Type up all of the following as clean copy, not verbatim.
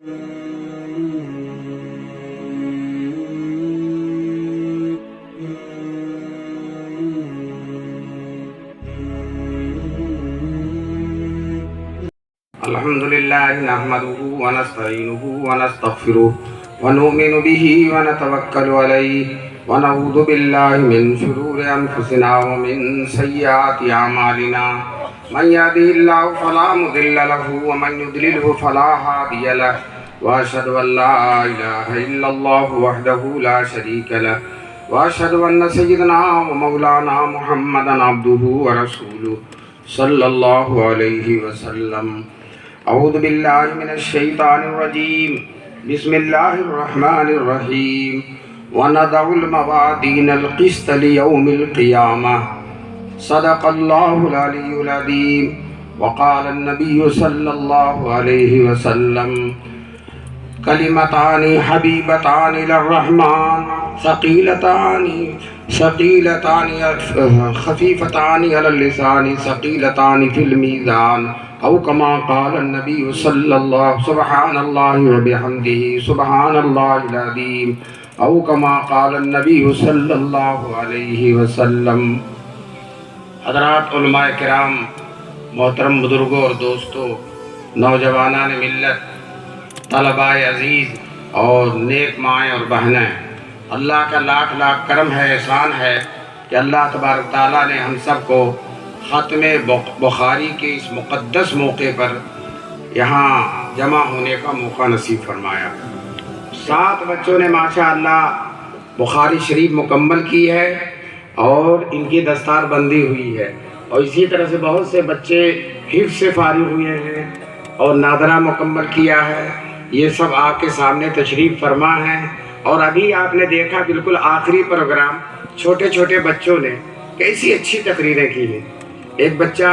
الحمد لله نحمده ونستعينه ونستغفره ونؤمن به ونتوكل عليه ونعوذ بالله من شرور أنفسنا ومن سيئات أعمالنا من يهده الله فلا مضل له ومن يضلله فلا هادي له وأشهد أن لا إله إلا الله وحده لا شريك له وأشهد أن سيدنا ومولانا محمدا عبده ورسوله صلى الله عليه وسلم. اعوذ باللہ من الشیطان الرجیم بسم اللہ الرحمن الرحیم وَنَضَعُ الْمَوَازِينَ الْقِسْطَ لِيَوْمِ الْقِيَامَةِ صدق اللہ العلی العظیم. وقال النبی صلی اللہ علیہ وسلم کلمتان حبیبتان للرحمن ثقیلتان خفیفتان علی اللسان ثقیلتان فی المیزان او کما قال النبی صلی اللہ سبحان اللہ وبحمدہ سبحان اللہ العظیم او کما قال النبی صلی اللہ علیہ وسلم. حضرات علماء کرام، محترم بزرگوں اور دوستوں، نوجوانان ملت، طلباء عزیز اور نیک مائیں اور بہنیں، اللہ کا لاکھ لاکھ کرم ہے، احسان ہے کہ اللہ تبارک تعالیٰ نے ہم سب کو ختم بخاری کے اس مقدس موقع پر یہاں جمع ہونے کا موقع نصیب فرمایا. 7 بچوں نے ماشاءاللہ بخاری شریف مکمل کی ہے اور ان کی دستار بندی ہوئی ہے، اور اسی طرح سے بہت سے بچے حفظ سے فارغ ہوئے ہیں اور نادرہ مکمل کیا ہے. یہ سب آپ کے سامنے تشریف فرما ہیں. اور ابھی آپ نے دیکھا بالکل آخری پروگرام چھوٹے چھوٹے بچوں نے کیسی اچھی تقریریں کی ہیں. ایک بچہ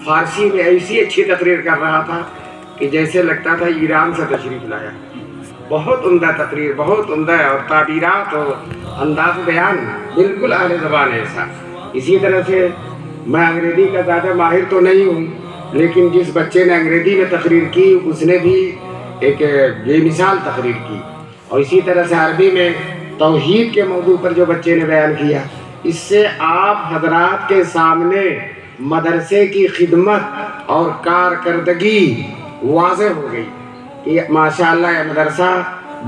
فارسی میں ایسی اچھی تقریر کر رہا تھا کہ جیسے لگتا تھا ایران سے تشریف لایا. بہت عمدہ تقریر، بہت عمدہ، اور تعبیرات اور انداز بیان بالکل اہل زبان ایسا. اسی طرح سے میں انگریزی کا زیادہ ماہر تو نہیں ہوں، لیکن جس بچے نے انگریزی میں تقریر کی اس نے بھی ایک بے مثال تقریر کی. اور اسی طرح سے عربی میں توحید کے موضوع پر جو بچے نے بیان کیا، اس سے آپ حضرات کے سامنے مدرسے کی خدمت اور کارکردگی واضح ہو گئی کہ ماشاءاللہ یہ مدرسہ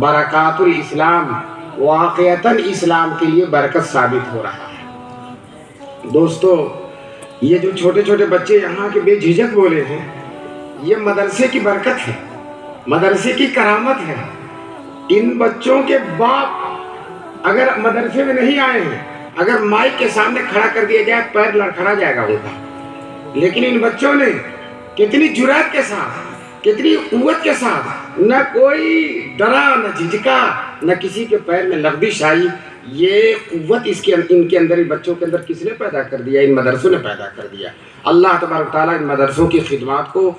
برکات الاسلام واقعتاً اسلام کے لیے برکت ثابت ہو رہا ہے. دوستو، یہ جو چھوٹے چھوٹے بچے یہاں کے بے جھجک بولے ہیں، یہ مدرسے کی برکت ہے، مدرسے کی کرامت ہے. ان بچوں کے باپ اگر مدرسے میں نہیں آئے ہیں، اگر مائک کے سامنے کھڑا کر دیا جائے پیر لڑکھڑا جائے گا ان کا. لیکن ان بچوں نے کتنی جرأت کے ساتھ، کتنی قوت کے ساتھ، نہ کوئی ڈرا نہ جھجکا، نہ کسی کے پیر میں لغزش آئی. یہ قوت ان کے اندر، ان بچوں کے اندر کس نے پیدا کر دیا؟ ان مدرسوں نے پیدا کر دیا. اللہ تبارک تعالیٰ ان مدرسوں کی خدمات کو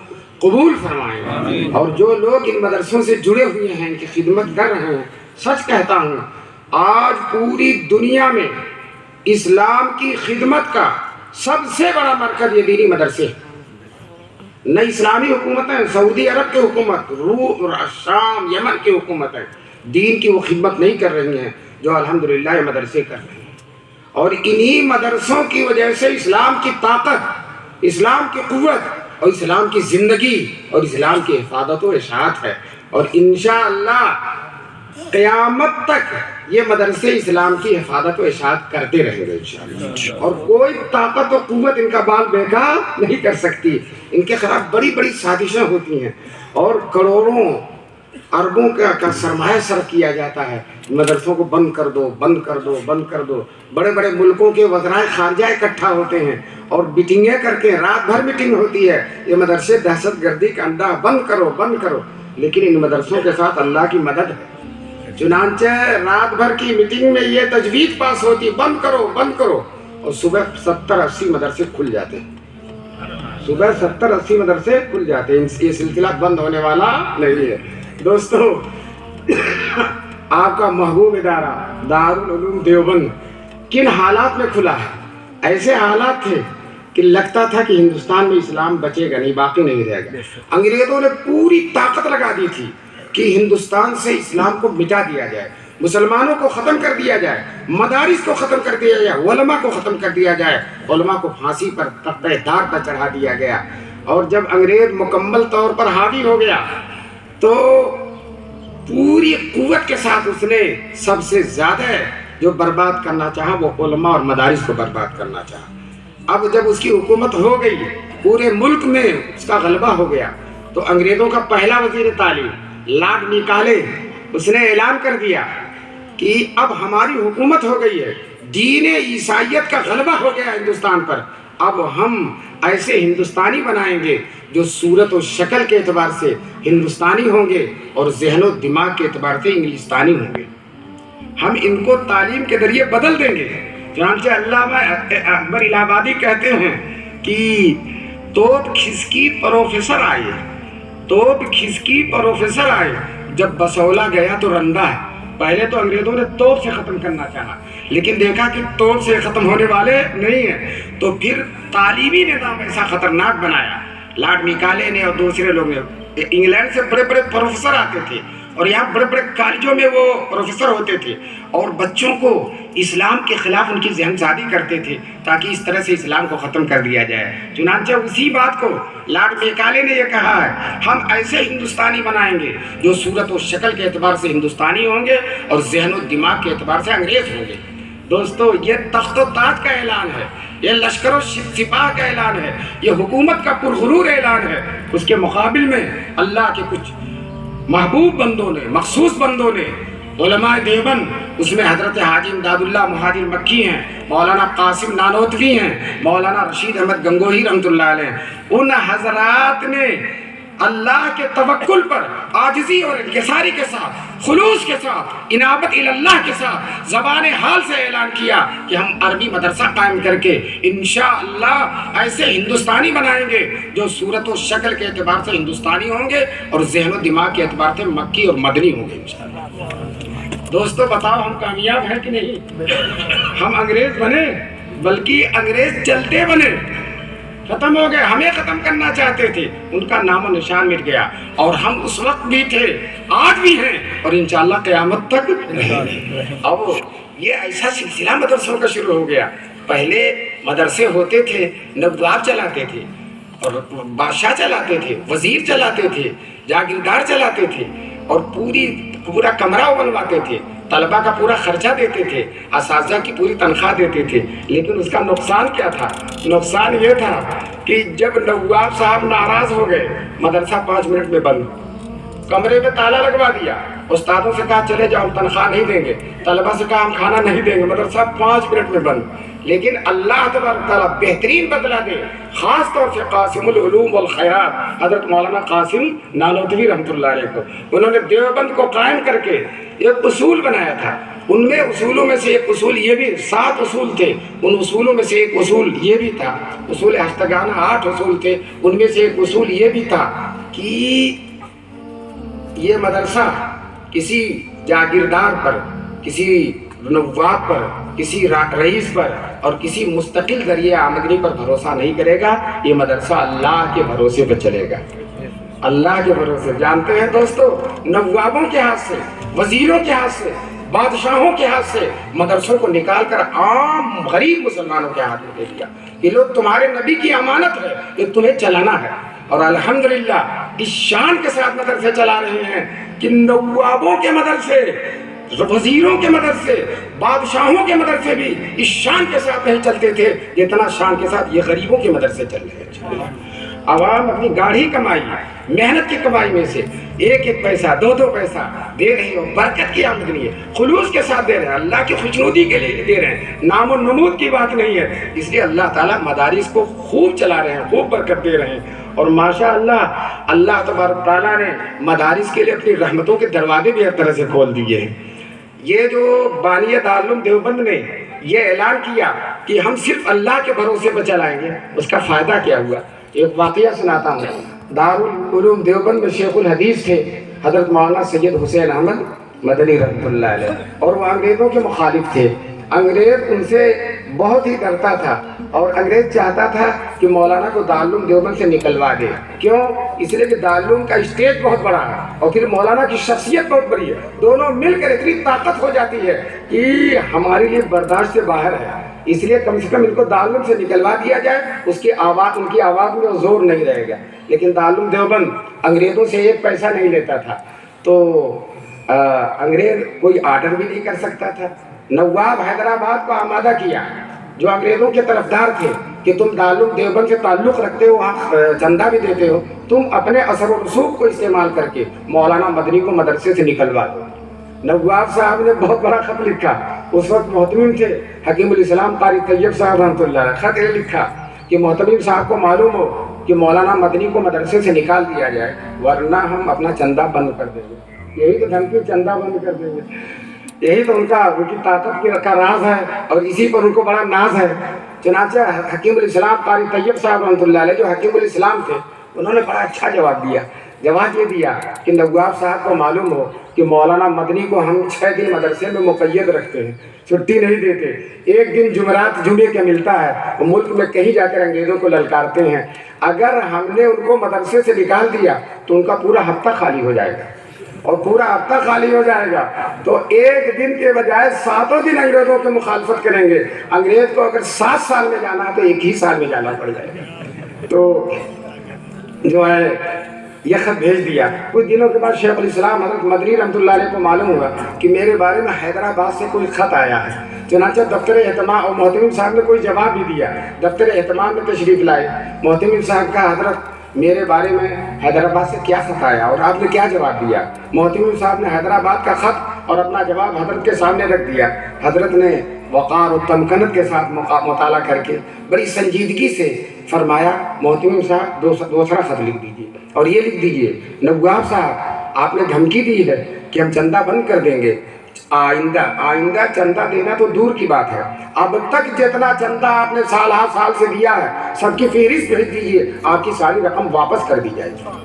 قبول فرمائیں. اور جو لوگ ان مدرسوں سے جڑے ہوئے ہیں، ان کی خدمت کر رہے ہیں، سچ کہتا ہوں آج پوری دنیا میں اسلام کی خدمت کا سب سے بڑا مرکز یہ دینی مدرسے ہیں. نہ اسلامی حکومتیں، سعودی عرب کی حکومت، روم، شام، یمن کی حکومتیں دین کی وہ خدمت نہیں کر رہی ہیں جو الحمدللہ یہ مدرسے کر رہے ہیں. اور انہی مدرسوں کی وجہ سے اسلام کی طاقت، اسلام کی قوت اور اسلام کی زندگی اور اسلام کی حفاظت و اشاعت ہے. اور انشاءاللہ قیامت تک یہ مدرسے اسلام کی حفاظت و اشاعت کرتے رہیں گے انشاءاللہ. اور کوئی طاقت و قوت ان کا بال بیکار نہیں کر سکتی. ان کے خلاف بڑی بڑی سازشیں ہوتی ہیں اور کروڑوں اربوں کا سرمایہ صرف کیا جاتا ہے. مدرسوں کو بند کر دو، بند کر دو، بند کر دو. بڑے بڑے ملکوں کے وزرائے خارجہ اکٹھا ہوتے ہیں اور میٹنگیں کر کے، رات بھر میٹنگ ہوتی ہے، یہ مدرسے دہشت گردی کا اڈا، بند کرو، بند کرو. لیکن ان مدرسوں کے ساتھ اللہ کی مدد ہے. چنانچہ رات بھر کی میٹنگ میں یہ تجویز پاس ہوتی، بند کرو، بند کرو، اور صبح 70-80 مدرسے کھل جاتے ہیں. صبح 70-80 مدرسے کھل جاتے ہیں. یہ سلسلہ بند ہونے والا نہیں ہے. دوستو، آپ کا محبوب ادارہ دارالعلوم دیوبند کن حالات میں کھلا ہے؟ ایسے حالات تھے کہ لگتا تھا کہ ہندوستان میں اسلام بچے گا نہیں، باقی نہیں رہے گا. انگریزوں نے پوری طاقت لگا دی تھی کہ ہندوستان سے اسلام کو مٹا دیا جائے، مسلمانوں کو ختم کر دیا جائے، مدارس کو ختم کر دیا جائے، علماء کو ختم کر دیا جائے، علماء کو پھانسی پر تختہ دار پر چڑھا دیا گیا۔ اور جب انگریز مکمل طور پر حاوی ہو گیا تو پوری قوت کے ساتھ اس نے سب سے زیادہ جو برباد کرنا چاہا وہ علماء اور مدارس کو برباد کرنا چاہا۔ اب جب اس کی حکومت ہو گئی، پورے ملک میں اس کا غلبہ ہو گیا، تو انگریزوں کا پہلا وزیر تعلیم لارڈ میکالے اس نے اعلان کر دیا کہ اب ہماری حکومت ہو گئی ہے، دین عیسائیت کا غلبہ ہو گیا ہندوستان پر، اب ہم ایسے ہندوستانی بنائیں گے جو صورت و شکل کے اعتبار سے ہندوستانی ہوں گے اور ذہن و دماغ کے اعتبار سے انگلستانی ہوں گے۔ ہم ان کو تعلیم کے ذریعے بدل دیں گے۔ چنانچہ علامہ اکبر الہ آبادی کہتے ہیں کہ توپ کھسکی پروفیسر آئے، توپ کھسکی پروفیسر آئے، جب بسولا گیا تو رندہ ہے۔ پہلے تو انگریزوں نے توپ سے ختم کرنا چاہا، لیکن دیکھا کہ توپ سے ختم ہونے والے نہیں ہیں، تو پھر تعلیمی نظام ایسا خطرناک بنایا۔ لارڈ میکالے نے اور دوسرے لوگ نے، انگلینڈ سے بڑے بڑے پروفیسر آتے تھے اور یہاں بڑے بڑے کالجوں میں وہ پروفیسر ہوتے تھے اور بچوں کو اسلام کے خلاف ان کی ذہن سازی کرتے تھے تاکہ اس طرح سے اسلام کو ختم کر دیا جائے۔ چنانچہ اسی بات کو لارڈ میکالے نے یہ کہا ہے، ہم ایسے ہندوستانی بنائیں گے جو صورت و شکل کے اعتبار سے ہندوستانی ہوں گے اور ذہن و دماغ کے اعتبار سے انگریز ہوں گے۔ دوستو، یہ تخت و تاج کا اعلان ہے، یہ لشکر و سپاہ کا اعلان ہے، یہ حکومت کا پرغرور اعلان ہے۔ اس کے مقابل میں اللہ کے کچھ محبوب بندوں نے، مخصوص بندوں نے، علماء دیوبند، اس میں حضرت حاجی امداد اللہ مہاجر مکی ہیں، مولانا قاسم نانوتوی ہیں، مولانا رشید احمد گنگوہی رحمۃ اللہ علیہ، ان حضرات نے اللہ کے توکل پر عاجزی اور انکساری کے ساتھ، خلوص کے ساتھ، انابت اللہ کے ساتھ زبان حال سے اعلان کیا کہ ہم عربی مدرسہ قائم کر کے انشاءاللہ ایسے ہندوستانی بنائیں گے جو صورت و شکل کے اعتبار سے ہندوستانی ہوں گے اور ذہن و دماغ کے اعتبار سے مکی اور مدنی ہوں گے انشاءاللہ۔ دوستو بتاؤ ہم کامیاب ہیں کہ نہیں؟ ہم انگریز بنے، بلکہ انگریز چلتے بنے، ختم ہو گئے، ہمیں ختم کرنا چاہتے تھے، ان کا نام و نشان مٹ گیا، اور ہم اس وقت بھی تھے، آج بھی ہیں، اور انشاءاللہ قیامت تک اب یہ ایسا سلسلہ مدرسوں کا شروع ہو گیا۔ پہلے مدرسے ہوتے تھے، نواب چلاتے تھے اور بادشاہ چلاتے تھے، وزیر چلاتے تھے، جاگیردار چلاتے تھے، اور پورا کمرہ بنواتے تھے، طلبہ کا پورا خرچہ دیتے تھے، اساتذہ کی پوری تنخواہ دیتے تھے۔ لیکن اس کا نقصان کیا تھا؟ نقصان یہ تھا کہ جب نواب صاحب ناراض ہو گئے، مدرسہ 5 منٹ میں بند، کمرے میں تالا لگوا دیا، استادوں سے کہا چلے جاؤ، ہم تنخواہ نہیں دیں گے، طلبہ سے کہا ہم کھانا نہیں دیں گے، مدرسہ 5 منٹ میں بند۔ لیکن اللہ تبارک تعالیٰ بہترین بدلہ دے، خاص طور سے قاسم العلوم والخیرات حضرت مولانا قاسم نانوتوی رحمۃ اللہ علیہ کو، انہوں نے دیوبند کو قائم کر کے ایک اصول بنایا تھا۔ ان میں اصولوں میں سے ایک اصول یہ بھی، 7 اصول تھے، ان اصولوں میں سے ایک اصول یہ بھی تھا، اصول ہفتگانہ 8 اصول تھے، ان میں سے ایک اصول یہ بھی تھا کہ یہ مدرسہ کسی جاگیردار پر، کسی نواب پر، کسی رئیس پر اور کسی مستقل ذریعہ آمدنی پر بھروسہ نہیں کرے گا، یہ مدرسہ اللہ کے بھروسے پہ چلے گا، اللہ کے بھروسے۔ جانتے ہیں دوستو، نوابوں کے ہاتھ سے، وزیروں کے ہاتھ سے، بادشاہوں کے ہاتھ سے مدرسوں کو نکال کر عام غریب مسلمانوں کے ہاتھ میں دے دیا۔ یہ لوگ تمہارے نبی کی امانت ہے، یہ تمہیں چلانا ہے، اور الحمدللہ اس شان کے ساتھ مدرسے چلا رہے ہیں کہ نوابوں کے مدرسے، وزیروں کے مدرسے، بادشاہوں کے مدرسے بھی اس شان کے ساتھ نہیں چلتے تھے جتنا شان کے ساتھ یہ غریبوں کے مدرسے چل رہے ہیں۔ عوام اپنی گاڑھی کمائی، محنت کی کمائی میں سے 1 پیسہ، 2 پیسہ دے رہے ہیں، برکت کی آمدنی ہے، خلوص کے ساتھ دے رہے ہیں، اللہ کی خوشنودی کے لیے دے رہے ہیں، نام و نمود کی بات نہیں ہے۔ اس لیے اللہ تعالیٰ مدارس کو خوب چلا رہے ہیں، خوب برکت دے رہے ہیں، اور ماشاءاللہ اللہ تبارک تعالیٰ نے مدارس کے لیے اپنی رحمتوں کے دروازے بھی ہر طرح سے کھول دیے ہیں۔ یہ جو بانی دارالعلوم دیوبند نے یہ اعلان کیا کہ ہم صرف اللہ کے بھروسے پہ چلائیں گے، اس کا فائدہ کیا ہوا؟ ایک واقعہ سناتا ہوں۔ دارالعلوم دیوبند میں شیخ الحدیث تھے حضرت مولانا سید حسین احمد مدنی رحمۃ اللہ علیہ، اور وہ انگریزوں کے مخالف تھے۔ انگریز ان سے بہت ہی ڈرتا تھا، اور انگریز چاہتا تھا کہ مولانا کو دارالعلوم دیوبند سے نکلوا دے. کیوں؟ اس لیے کہ دارالعلوم کا اسٹیج بہت بڑا ہے اور پھر مولانا کی شخصیت بہت بڑی ہے. دونوں مل کر اتنی طاقت ہو جاتی ہے کہ ہمارے لیے برداشت سے باہر ہے. اس لیے کم سے کم ان کو دارالعلوم سے نکلوا دیا جائے. اس کی آواز، ان کی آواز میں زور نہیں رہے گا. لیکن دارالعلوم دیوبند انگریزوں سے ایک پیسہ نہیں لیتا تھا، تو انگریز کوئی آرڈر بھی نہیں کر سکتا تھا. نواب حیدرآباد کو آمادہ کیا جو انگریزوں کے طرفدار تھے کہ تم دارالعلوم دیوبند سے تعلق رکھتے ہو، وہاں چندہ بھی دیتے ہو، تم اپنے اثر و رسوخ کو استعمال کر کے مولانا مدنی کو مدرسے سے نکلوا دو. نواب صاحب نے بہت بڑا خط لکھا. اس وقت محتمم تھے حکیم الاسلام قاری طیب صاحب رحمۃ اللہ علیہ. خط یہ لکھا کہ محتمم صاحب کو معلوم ہو کہ مولانا مدنی کو مدرسے سے نکال دیا جائے ورنہ ہم اپنا چندہ بند کر دیں گے. یہی تو دھمکی، چندہ بند کر دیں گے. یہی تو ان کی طاقت کا راز ہے اور اسی پر ان کو بڑا ناز ہے. چنانچہ حکیم الاسلام قاری طیب صاحب رحمۃ اللہ علیہ جو حکیم الاسلام تھے، انہوں نے بڑا اچھا جواب دیا. جواب یہ دیا کہ نواب صاحب کو معلوم ہو کہ مولانا مدنی کو ہم 6 دن مدرسے میں مقید رکھتے ہیں، چھٹی نہیں دیتے. ایک دن جمعرات جمعے کا ملتا ہے، وہ ملک میں کہیں جا کر انگریزوں کو للکارتے ہیں. اگر ہم نے ان کو مدرسے سے نکال دیا تو ان کا پورا ہفتہ خالی ہو جائے گا، اور پورا ہفتہ خالی ہو جائے گا تو ایک دن کے بجائے 7 دن انگریزوں کی مخالفت کریں گے. انگریز کو اگر 7 سال میں جانا ہے تو 1 ہی سال میں جانا پڑ جائے گا. تو جو ہے یہ خط بھیج دیا. کچھ دنوں کے بعد شیخ الاسلام حضرت مدنی رحمۃ اللہ علیہ کو معلوم ہوا کہ میرے بارے میں حیدرآباد سے کوئی خط آیا ہے. چنانچہ دفتر اہتمام، اور محتمم صاحب نے کوئی جواب بھی دیا. دفتر اہتمام میں تشریف لائے. محتمم صاحب کا حضرت میرے بارے میں حیدرآباد سے کیا خط آیا اور آپ نے کیا جواب دیا؟ محتمم صاحب نے حیدرآباد کا خط اور اپنا جواب حضرت کے سامنے رکھ دیا. حضرت نے وقار و تمکنت کے ساتھ مطالعہ کر کے بڑی سنجیدگی سے فرمایا، محتمم صاحب دوسرا خط لکھ دیجیے اور یہ لکھ دیجیے، نواب صاحب آپ نے دھمکی دی ہے کہ ہم چندہ بند کر دیں گے. آئندہ چندہ دینا تو دور کی بات ہے، اب تک جتنا چندہ آپ نے سال سے دیا ہے سب کی فہرست بھیج دیجیے، آپ کی ساری رقم واپس کر دی جائے گی.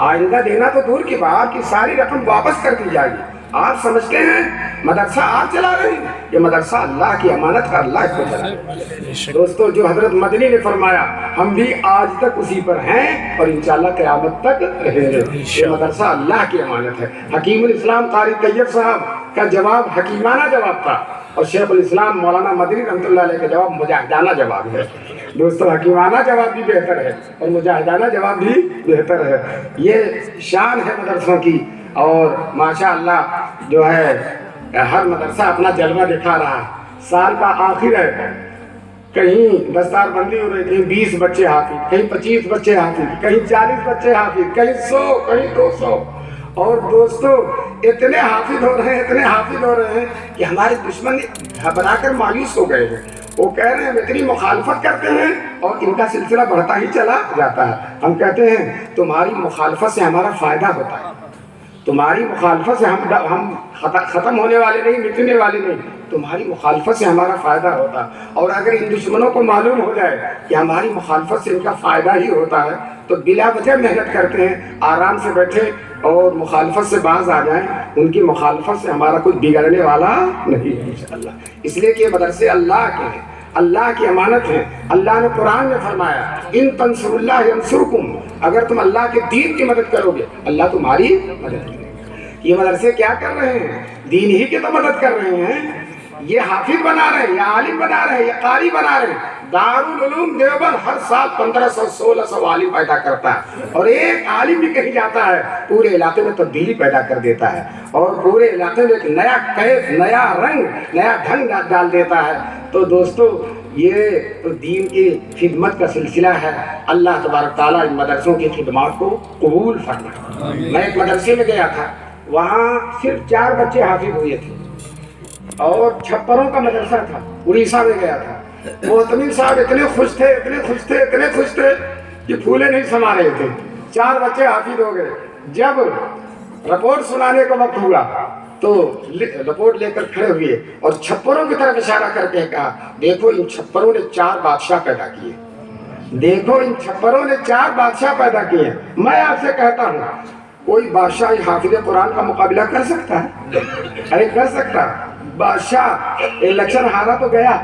آئندہ دینا تو دور کی بات، کی ساری رقم واپس کر دی جائے گی. آپ سمجھتے ہیں مدرسہ آپ چلا رہے ہیں؟ یہ مدرسہ اللہ کی امانت ہے، اللہ اس کو چلا رہے ہیں. دوستو، جو حضرت مدنی نے فرمایا ہم بھی آج تک اسی پر ہیں اور انشاءاللہ قیامت تک رہیں گے. یہ مدرسہ اللہ کی امانت ہے. حکیم الاسلام قاری طیب صاحب کا جواب حکیمانہ جواب تھا اور شیخ الاسلام مولانا مدنی رحمۃ اللہ علیہ کا جواب مجاہدانہ جواب ہے. دوستو، حکیمانہ جواب بھی بہتر ہے اور مجاہدانہ جواب بھی بہتر ہے. یہ شان ہے مدرسوں کی، اور ماشاءاللہ جو ہے ہر مدرسہ اپنا جلوہ دکھا رہا ہے. سال کا آخر ہے، کہیں دستار بندی ہو رہی، کہیں 20 بچے حافظ، کہیں 25 بچے حافظ، کہیں 40 بچے حافظ، کہیں 100، کہیں 200. اور دوستو اتنے حافظ ہو رہے ہیں کہ ہمارے دشمن گھبرا کر مایوس ہو گئے ہیں. وہ کہہ رہے ہیں ہم اتنی مخالفت کرتے ہیں اور ان کا سلسلہ بڑھتا ہی چلا جاتا ہے. ہم کہتے ہیں تمہاری مخالفت سے ہمارا فائدہ ہوتا ہے، تمہاری مخالفت سے ہم ختم ہونے والے نہیں، مٹنے والے نہیں، تمہاری مخالفت سے ہمارا فائدہ ہوتا. اور اگر ان دشمنوں کو معلوم ہو جائے کہ ہماری مخالفت سے ان کا فائدہ ہی ہوتا ہے تو بلا وجہ محنت کرتے ہیں، آرام سے بیٹھے اور مخالفت سے باز آ جائیں. ان کی مخالفت سے ہمارا کچھ بگڑنے والا نہیں ہے انشاءاللہ. اس لیے کہ یہ مدرسے اللہ کے ہیں، اللہ کی امانت ہے. اللہ نے قرآن میں فرمایا ان تنصروا اللہ ینصرکم، اگر تم اللہ کے دین کی مدد کرو گے اللہ تمہاری مدد کرے گا. یہ مدرسے کیا کر رہے ہیں؟ دین ہی کی تو مدد کر رہے ہیں. یہ حافظ بنا رہے ہیں، یہ عالم بنا رہے ہیں، یہ قاری بنا رہے ہیں. دارالعلوم دیوبند ہر سال 1500-1600 عالم پیدا کرتا ہے، اور ایک عالم بھی کہیں جاتا ہے پورے علاقے میں تبدیلی پیدا کر دیتا ہے اور پورے علاقے میں ایک نیا کیف، نیا رنگ، نیا ڈھنگ ڈال دیتا ہے. تو دوستو یہ تو دین کی خدمت کا سلسلہ ہے. اللہ تبارک تعالیٰ ان مدرسوں کی خدمات کو قبول فرمائے. میں ایک مدرسے میں گیا تھا، وہاں صرف 4 بچے حافظ ہوئے تھے اور چھپروں کا مدرسہ تھا. اڑیسہ میں گیا تھا. محتمم صاحب اتنے خوش تھے کہ پھولے نہیں سما رہے تھے. 4 بچے حافظ ہو گئے. جب رپورٹ سنانے کا وقت ہوا تو رپورٹ لے کر کھڑے ہوئے اور چھپروں کی طرف اشارہ کر کے کہا دیکھو ان چھپروں نے 4 بادشاہ پیدا کیے، دیکھو ان چھپروں نے 4 بادشاہ پیدا کیے. میں آپ سے کہتا ہوں کوئی بادشاہ حافظ قرآن کا مقابلہ کر سکتا ہے؟ ارے کر سکتا. بادشاہ الیکشن ہارا تو گیا،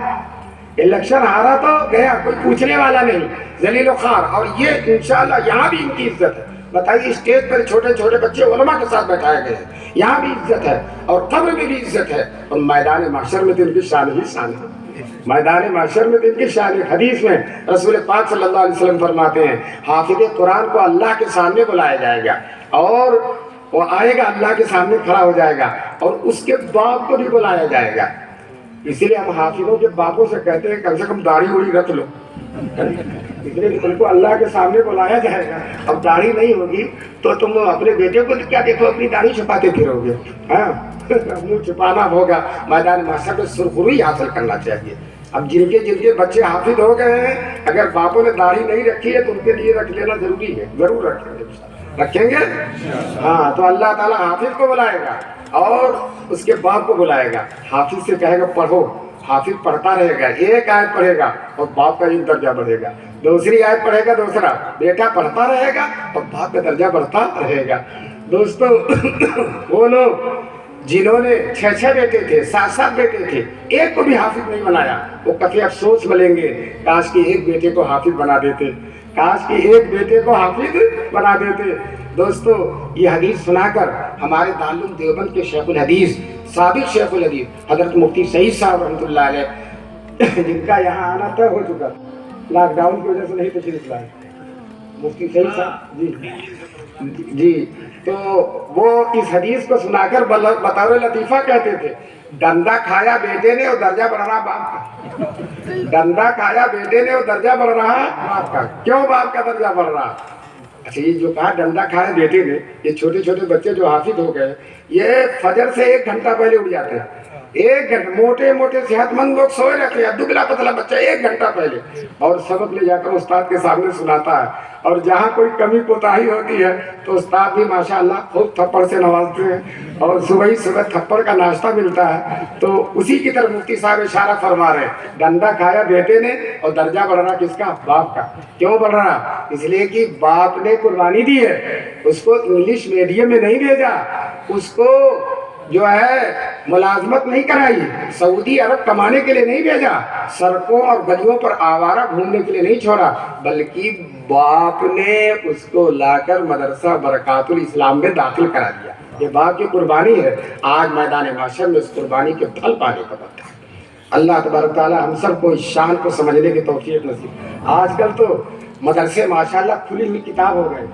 الیکشن ہارا تو گیا، کوئی پوچھنے والا نہیں، ذلیل و خوار. اور یہ انشاءاللہ یہاں بھی ان کی عزت ہے. بتائیے اسٹیج پر چھوٹے چھوٹے بچے علماء کے ساتھ بیٹھائے گئے ہیں، یہاں بھی عزت ہے اور قبر میں بھی عزت ہے، اور میدان محشر میں تو ان کی شان ہی شان ہے. میدان محشر میں تو ان کی شان ہے. حدیث میں رسول پاک صلی اللہ علیہ وسلم فرماتے ہیں حافظ قرآن کو اللہ کے سامنے بلایا جائے گا، اور وہ آئے گا اللہ کے سامنے کھڑا ہو جائے گا، اور اس کے باپ کو بھی بلایا جائے گا. اسی لیے ہم حافظوں کے باپوں سے کہتے ہیں کم سے کم داڑھی اوڑھی رکھ لو، اس لیے تم کو اللہ کے سامنے بلایا جائے گا. اب داڑھی نہیں ہوگی تو تم اپنے بیٹے کو کیا دیکھو، اپنی داڑھی چھپاتے پھرو گے. ہاں منہ چھپانا ہوگا. میدان محشر میں سرخروئی حاصل کرنا چاہیے. اب جن کے بچے حافظ ہو گئے ہیں، اگر باپوں نے داڑھی نہیں رکھی ہے تو ان کے لیے رکھ لینا ضروری ہے. ضرور رکھیں گے. ہاں تو اللہ تعالیٰ حافظ کو بلائے گا اور اس کے باپ کو بلائے گا. حافظ سے کہے گا پڑھو، حافظ پڑھتا رہے گا، ایک آیت پڑھے گا اور باپ کا ایک درجہ بڑھے گا. دوسری آیت پڑھے گا، دوسرا بیٹا پڑھتا رہے گا اور باپ کا درجہ بڑھتا رہے گا. دوستو وہ لوگ جنہوں نے 6 بیٹے تھے، 7 بیٹے تھے، ایک کو بھی حافظ نہیں بنایا، وہ کبھی افسوس ملیں گے کاش کہ ایک بیٹے کو حافظ بنا دیتے، کاش کہ ایک بیٹے کو حافظ بنا دیتے. دوستو یہ حدیث سنا کر ہمارے دارالعلوم دیوبند کے شیخ الحدیث، سابق شیخ الحدیث حضرت مفتی سعید صاحب رحمۃ اللہ علیہ، جن کا یہاں آنا طے ہو چکا، لاک ڈاؤن کی وجہ سے نہیں تشریف لائے، مفتی سعید صاحب جی تو وہ اس حدیث کو سنا کر بطور لطیفہ کہتے تھے ڈنڈا کھایا بیٹے نے اور درجہ بڑھ رہا باپ کا. ڈنڈا کھایا بیٹے نے اور درجہ بڑھ رہا باپ کا. کیوں باپ کا درجہ بڑھ رہا؟ اچھا یہ جو کہا ڈنڈا کھایا بیٹے نے، یہ چھوٹے چھوٹے بچے جو حافظ ہو گئے یہ فجر سے 1 گھنٹہ پہلے اٹھ جاتے ہیں. 1 گھنٹہ، موٹے موٹے صحت مند لوگ سوئے رہتے ہیں، دبلا پتلا بچہ 1 گھنٹہ پہلے، اور سبق لے جا کر استاد کے سامنے سناتا ہے. اور جہاں کوئی کمی کوتاہی ہوتی ہے تو استاد بھی ماشاءاللہ خوب تھپڑ سے نوازتے ہیں، اور صبح تھپڑ کا ناشتہ ملتا ہے. تو اسی کی طرف مفتی صاحب اشارہ فرما رہے ہیں ڈنڈا کھایا بیٹے نے اور درجہ بڑھ رہا کس کا؟ باپ کا. کیوں بڑھ رہا؟ اس لیے کہ باپ نے قربانی دی ہے، اس کو انگلش میڈیم میں نہیں بھیجا، اس کو جو ہے ملازمت نہیں کرائی، سعودی عرب کمانے کے لیے نہیں بھیجا، سڑکوں اور گلیوں پر آوارہ گھومنے کے لیے نہیں چھوڑا، بلکہ باپ نے اس کو لا کر مدرسہ برکات الاسلام میں داخل کرا دیا. یہ باپ کی قربانی ہے. آج میدان محشر میں اس قربانی کے پھل پانے کا وقت ہے. اللہ تبارک تعالیٰ ہم سب کو اس شان کو سمجھنے کی توفیق نصیب. آج کل تو مدرسے ماشاءاللہ کھلی ہوئی کتاب ہو گئے،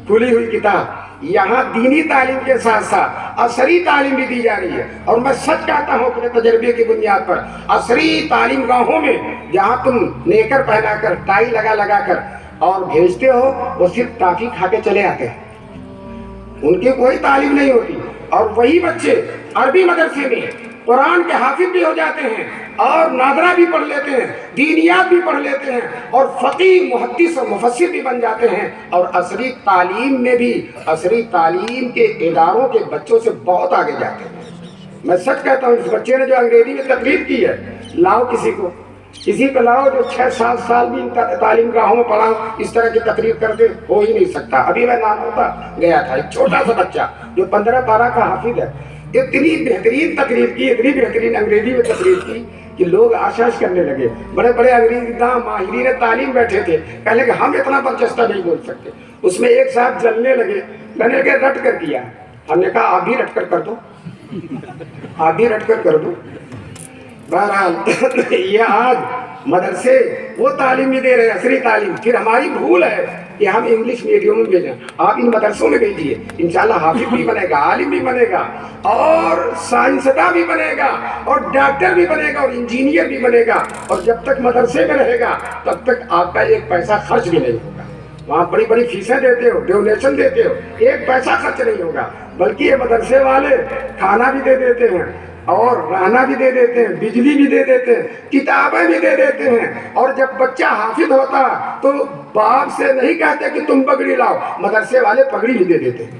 کھلی ہوئی کتاب. یہاں دینی تعلیم کے ساتھ ساتھ عصری تعلیم بھی دی جا رہی ہے. اور میں سچ کہتا ہوں اپنے تجربے کی بنیاد پر، عصری تعلیم گاہوں میں جہاں تم نیکر پہنا کر، ٹائی لگا کر اور بھیجتے ہو، وہ صرف ٹافی کھا کے چلے آتے ہیں، ان کی کوئی تعلیم نہیں ہوتی. اور وہی بچے عربی مدرسے میں قرآن کے حافظ بھی ہو جاتے ہیں، اور نادرہ بھی پڑھ لیتے ہیں، دینیات بھی پڑھ لیتے ہیں، اور فقیہ، محدث اور مفسر بھی بن جاتے ہیں، اور عصری تعلیم میں بھی عصری تعلیم کے اداروں کے بچوں سے بہت آگے جاتے ہیں. میں سچ کہتا ہوں اس بچے نے جو انگریزی میں تقریر کی ہے، لاؤ کسی کو لاؤ جو 6-7 سال بھی تعلیم گاہوں میں پڑھا اس طرح کی تقریر کر دے، ہو ہی نہیں سکتا. ابھی میں نام ہوتا گیا تھا، ایک چھوٹا سا بچہ جو 15-12 کا حافظ ہے، اتنی بہترین تقریر کی، اتنی بہترین انگریزی میں تقریر کی کہ لوگ آشاش کرنے لگے. بڑے بڑے انگریزی داں ماہرین تعلیم بیٹھے تھے، کہنے کہ ہم اتنا برجستہ نہیں بول سکتے. اس میں ایک صاحب جلنے لگے، میں نے کہا رٹ کر کیا. ہم نے کہا آپ بھی رٹ کر دو، آپ بھی رٹ کر دو. بہرحال یہ آج مدرسے وہ تعلیم بھی دے رہے ہیں، عصری تعلیم. پھر ہماری بھول ہے کہ ہم انگلش میڈیم میں بھیجیں. آپ ان مدرسوں میں بھیجیے، انشاءاللہ حافظ بھی بنے گا، عالم بھی بنے گا، اور سائنسداں بھی بنے گا، اور ڈاکٹر بھی بنے گا، اور انجینئر بھی بنے گا. اور جب تک مدرسے میں رہے گا تب تک آپ کا 1 پیسہ خرچ بھی نہیں ہوگا. وہاں بڑی بڑی فیسیں دیتے ہو، ڈونیشن دیتے ہو، 1 پیسہ خرچ نہیں ہوگا. بلکہ یہ مدرسے والے کھانا بھی دے دیتے ہیں، اور رہنا بھی دے دیتے ہیں، بجلی بھی دے دیتے ہیں، کتابیں بھی دے دیتے ہیں. اور جب بچہ حافظ ہوتا تو باپ سے نہیں کہتے کہ تم پگڑی لاؤ، مدرسے والے پگڑی بھی دے دیتے ہیں.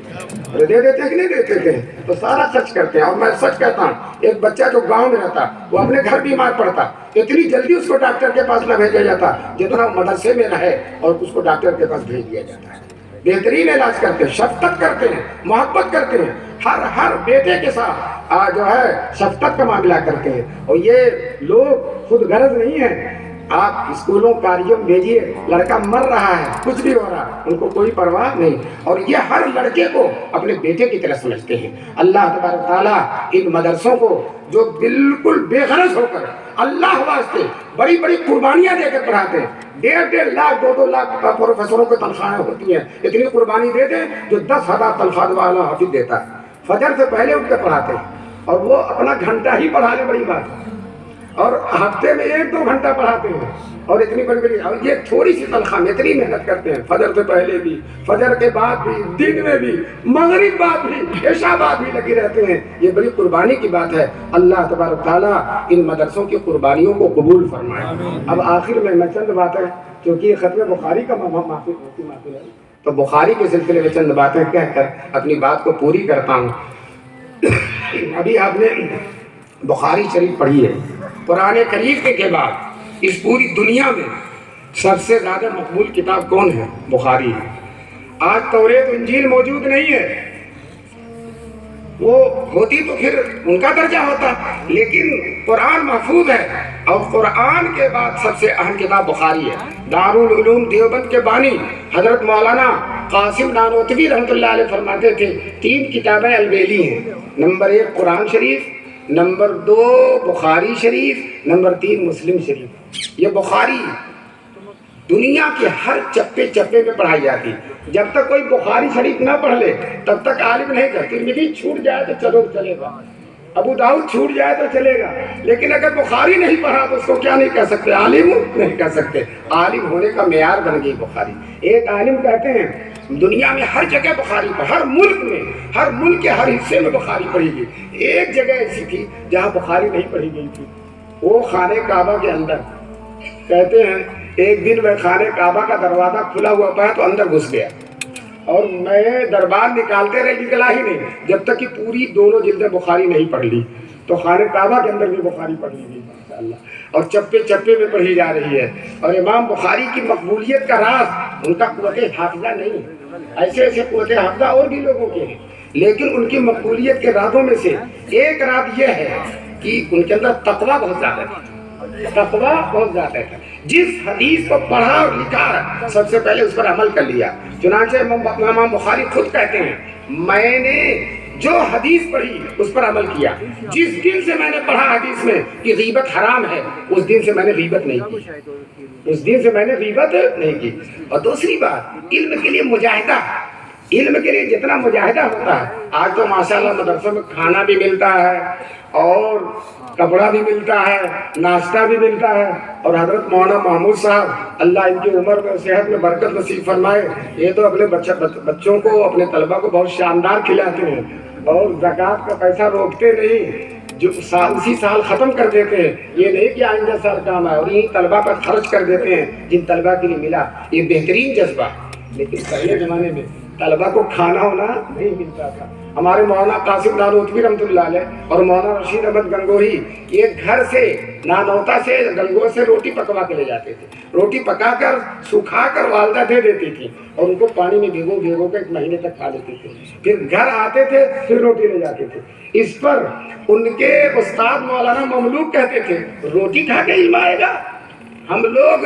دے دیتے کہ نہیں دیتے تھے؟ تو سارا خرچ کرتے ہیں. اور میں سچ کہتا ہوں ایک بچہ جو گاؤں میں رہتا وہ اپنے گھر بیمار پڑتا، اتنی جلدی اس کو ڈاکٹر کے پاس نہ بھیجا جاتا جتنا وہ مدرسے میں رہے اور اس کو ڈاکٹر کے پاس بھیج دیا جاتا ہے. بہترین علاج کرتے ہیں، شفقت کرتے ہیں، محبت کرتے ہیں. ہر بیٹے کے ساتھ جو ہے شفقت کا معاملہ کرتے ہیں. اور یہ لوگ خود غرض نہیں ہیں. آپ اسکولوں کاریوں میں بھیجیے، لڑکا مر رہا ہے، کچھ بھی ہو رہا ہے، ان کو کوئی پرواہ نہیں. اور یہ ہر لڑکے کو اپنے بیٹے کی طرح سمجھتے ہیں. اللہ تبارک تعالیٰ ان مدرسوں کو جو بالکل بے غرض ہو کر اللہ واسطے بڑی بڑی قربانیاں دے کر پڑھاتے ہیں. 1.5 لاکھ 2 لاکھ پروفیسروں کی تنخواہیں ہوتی ہیں. اتنی قربانی دے دیں جو 10,000 تنخواہ والا حافظ دیتا ہے. فجر سے پہلے اٹھ کے پڑھاتے ہیں اور وہ اپنا گھنٹہ ہی پڑھا لے، بڑی بات ہے. اور ہفتے میں 1-2 گھنٹہ پڑھاتے ہیں اور اتنی بڑی اور یہ تھوڑی سی تنخواہ میں اتنی محنت کرتے ہیں. فجر سے پہلے بھی، فجر کے بعد بھی، دن میں بھی، مغرب بعد بھی، عشاء بعد بھی لگے رہتے ہیں. یہ بڑی قربانی کی بات ہے. اللہ تبارک تعالیٰ ان مدرسوں کی قربانیوں کو قبول فرمائے. اب آخر میں چند باتیں، کیونکہ یہ ختم بخاری کا معافی ہے، تو بخاری کے سلسلے میں چند باتیں کہہ کر اپنی بات کو پوری کرتا ہوں. ابھی آپ نے بخاری شریف پڑھی ہے. قرآن کریم کے بعد اس پوری دنیا میں سب سے زیادہ مقبول کتاب کون ہے؟ بخاری ہے. آج توریت انجیل موجود نہیں ہے، وہ ہوتی تو پھر ان کا درجہ ہوتا، لیکن قرآن محفوظ ہے. اور قرآن کے بعد سب سے اہم کتاب بخاری ہے. دارالعلوم دیوبند کے بانی حضرت مولانا قاسم نانوتوی رحمۃ اللہ علیہ فرماتے تھے 3 کتابیں البیلی ہیں. نمبر 1 قرآن شریف، نمبر 2 بخاری شریف، نمبر 3 مسلم شریف. یہ بخاری دنیا کے ہر چپے چپے میں پڑھائی جاتی. جب تک کوئی بخاری شریف نہ پڑھ لے تب تک عالم نہیں کرتے. ترمذی چھوٹ جائے تو چلو چلے گا، ابو داؤد چھوٹ جائے تو چلے گا، لیکن اگر بخاری نہیں پڑھا تو اس کو کیا نہیں کہہ سکتے؟ عالم نہیں کہہ سکتے. عالم ہونے کا معیار بن گئی بخاری. ایک عالم کہتے ہیں دنیا میں ہر جگہ بخاری پر، ہر ملک میں، ہر ملک کے ہر حصے میں بخاری پڑھی گئی. ایک جگہ ایسی تھی جہاں بخاری نہیں پڑھی گئی تھی، وہ خانہ کعبہ کے اندر. کہتے ہیں ایک دن میں خانہ کعبہ کا دروازہ کھلا ہوا پایا تو اندر گھس گیا اور میں دربار نکالتے رہے، نکلا ہی نہیں جب تک کہ پوری دونوں جلدیں بخاری نہیں پڑھ لی. تو خانہ کعبہ کے اندر بھی بخاری پڑھ لی گئی ماشاءاللہ، اور چپے چپے میں پڑھی جا رہی ہے. اور امام بخاری کی مقبولیت کا راز ان کا قوت حافظہ نہیں. ایسے ایسے قوت حافظہ اور بھی لوگوں کے ہیں، لیکن ان کی مقبولیت کے رازوں میں سے ایک راز یہ ہے کہ ان کے اندر تقویٰ بہت زیادہ ہے. تقویٰ بہت زیادہ ہے. جس حدیث کو پڑھا اور لکھا سب سے پہلے اس پر عمل کر لیا. چنانچہ امام بخاری خود کہتے ہیں میں نے جو حدیث پڑھی اس پر عمل کیا. جس دن سے میں نے پڑھا حدیث میں کہ غیبت حرام ہے، اس دن سے میں نے غیبت نہیں کی، اس دن سے میں نے غیبت نہیں کی. اور دوسری بات، علم کے لیے مجاہدہ، علم کے لیے جتنا مجاہدہ ہوتا ہے. آج تو ماشاءاللہ مدرسوں میں کھانا بھی ملتا ہے اور کپڑا بھی ملتا ہے، ناشتہ بھی ملتا ہے. اور حضرت مولانا محمود صاحب اللہ ان کی عمر میں صحت میں برکت نصیب فرمائے، یہ تو اپنے بچوں کو، اپنے طلبہ کو بہت شاندار کھلاتے ہیں اور زکوٰۃ کا پیسہ روکتے نہیں، جو اسی سال ختم کر دیتے ہیں. یہ نہیں کہ آئندہ سال کام آئے، اور یہی طلبہ پر خرچ کر دیتے ہیں جن طلبہ کے لیے ملا. یہ بہترین جذبہ. لیکن پہلے زمانے میں طلبہ کو کھانا ہونا نہیں ملتا تھا. ہمارے مولانا قاسم نانوتوی رحمۃ اللہ علیہ اور مولانا رشید احمد گنگوہی یہ گھر سے نانوتا سے گنگوہ سے روٹی پکوا کے لے جاتے تھے. روٹی پکا کر سکھا کر والدہ دے دیتی تھی اور ان کو پانی میں بھگو کے 1 مہینے تک کھا لیتے تھے. پھر گھر آتے تھے پھر روٹی لے جاتے تھے. اس پر ان کے استاد مولانا مملوک کہتے تھے روٹی کھا کے علم آئے گا. ہم لوگ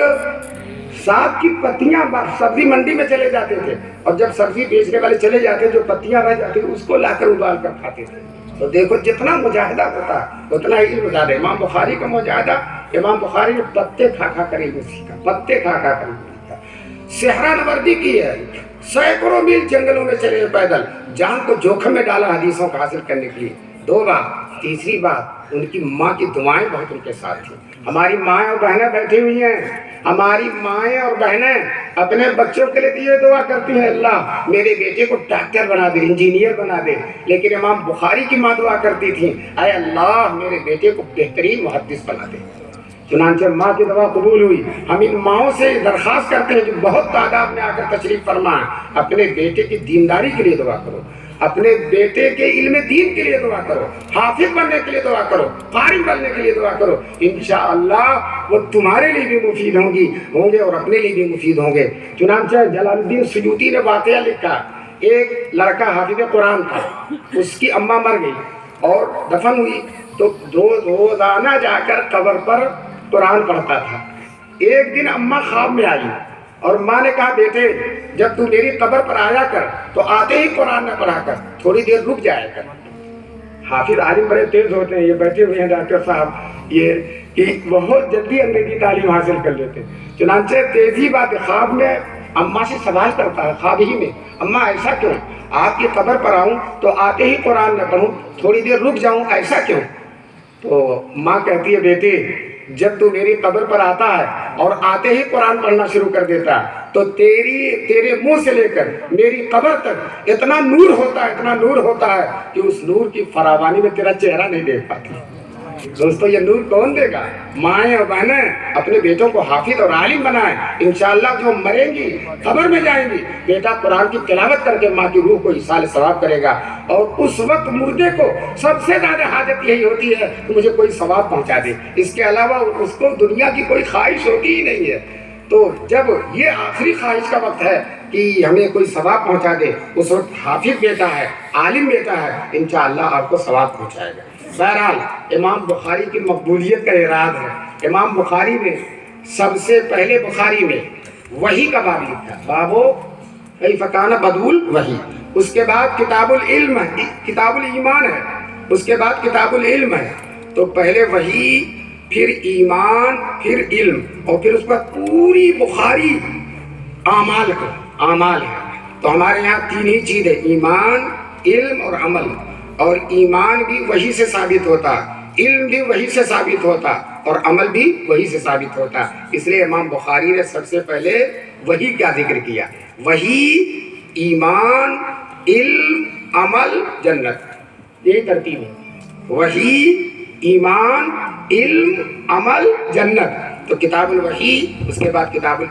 ساگ کی پتیاں سبزی منڈی میں چلے جاتے تھے اور جب سبزی بیچنے والے چلے جاتے جو پتیاں رہ جاتی اس کو لا کر ابال کر کھاتے تھے. تو دیکھو جتنا مجاہدہ ہوتا ہے اتنا ہی علم زیادہ. امام بخاری کا مجاہدہ، امام بخاری نے پتے کھا کھا کر علم سیکھا، پتے کھا کھا کر علم سیکھا. صحرا نوردی کی ہے، سینکڑوں میل جنگلوں میں چلے پیدل، جان کو جوکھم میں ڈالا حدیثوں کو حاصل کرنے کے لیے. 2 بات. تیسری بات، ان کی ماں کی دعائیں بہت ان کے ساتھ تھیں. ہماری مائیں اور بہنیں بیٹھی ہوئی ہیں، ہماری مائیں اور بہنیں اپنے بچوں کے لیے یہ دعا کرتی ہیں اللہ میرے بیٹے کو ڈاکٹر بنا دے، انجینئر بنا دے. لیکن امام بخاری کی ماں دعا کرتی تھی اے اللہ میرے بیٹے کو بہترین محدث بنا دے. چنانچہ ماں کی دعا قبول ہوئی. ہم ان ماؤں سے درخواست کرتے ہیں جو بہت تعداد میں آ کر تشریف فرمائیں، اپنے بیٹے کی دینداری کے لیے دعا کرو، اپنے بیٹے کے علم دین کے لیے دعا کرو، حافظ بننے کے لیے دعا کرو، قاری بننے کے لیے دعا کرو. انشاءاللہ وہ تمہارے لیے بھی مفید ہوں گے اور اپنے لیے بھی مفید ہوں گے. چنانچہ جلال الدین سیوطی نے واقعہ لکھا، ایک لڑکا حافظ قرآن تھا، اس کی اماں مر گئی اور دفن ہوئی تو روزانہ جا کر قبر پر قرآن پڑھتا تھا۔ ایک دن اماں خواب میں آئی اور ماں نے کہا بیٹے جب تو میری قبر پر آیا کر تو آتے ہی قرآن نہ پڑھا کر، تھوڑی دیر رک جایا کر۔ حافظ عالم بڑے تیز ہوتے ہیں، یہ بیٹھے ہوئے ہیں ڈاکٹر صاحب، یہ کہ بہت جلدی انگریزی تعلیم حاصل کر لیتے، چنانچہ تیزی بات خواب میں اماں سے سوال کرتا ہے خواب ہی میں، اماں ایسا کیوں؟ آپ کی قبر پر آؤں تو آتے ہی قرآن نہ پڑھوں، تھوڑی دیر رک جاؤں، ایسا کیوں؟ تو ماں کہتی ہے بیٹے جب تو میری قبر پر آتا ہے اور آتے ہی قرآن پڑھنا شروع کر دیتا ہے تو تیرے منہ سے لے کر میری قبر تک اتنا نور ہوتا ہے کہ اس نور کی فراوانی میں تیرا چہرہ نہیں دیکھ پاتی۔ دوستو یہ نور کون دے گا؟ مائیں اور بہنیں اپنے بیٹوں کو حافظ اور عالم بنائیں، انشاءاللہ جو مریں گی قبر میں جائیں گی بیٹا قرآن کی تلاوت کر کے ماں کی روح کو ایصال ثواب کرے گا، اور اس وقت مردے کو سب سے زیادہ حاجت یہی ہوتی ہے کہ مجھے کوئی ثواب پہنچا دے، اس کے علاوہ اس کو دنیا کی کوئی خواہش ہوتی ہی نہیں ہے۔ تو جب یہ آخری خواہش کا وقت ہے کہ ہمیں کوئی ثواب پہنچا دے، اس وقت حافظ بیٹا ہے، عالم بیٹا ہے، انشاءاللہ آپ کو ثواب پہنچائے گا۔ بہرحال امام بخاری کی مقبولیت کا اعراض ہے۔ امام بخاری نے سب سے پہلے بخاری میں وحی کا باب لکھا، بابو کیف کان بدء الوحی، اس کے بعد کتاب العلم ہے، کتاب الایمان ہے، اس کے بعد کتاب العلم ہے۔ تو پہلے وحی، پھر ایمان، پھر علم، اور پھر اس پر پوری بخاری اعمال ہے۔ تو ہمارے یہاں تین ہی چیز ہے، ایمان، علم اور عمل، اور ایمان بھی وحی سے ثابت ہوتا، علم بھی وحی سے ثابت ہوتا، اور عمل بھی وحی سے ثابت ہوتا۔ اس لیے امام بخاری نے سب سے پہلے وحی کا ذکر کیا، وحی، ایمان، علم، عمل، جنت، یہی ترتیب ہے، وحی، ایمان، علم، عمل، جنت۔ تو کتاب الوحی، اس کے بعد کتاب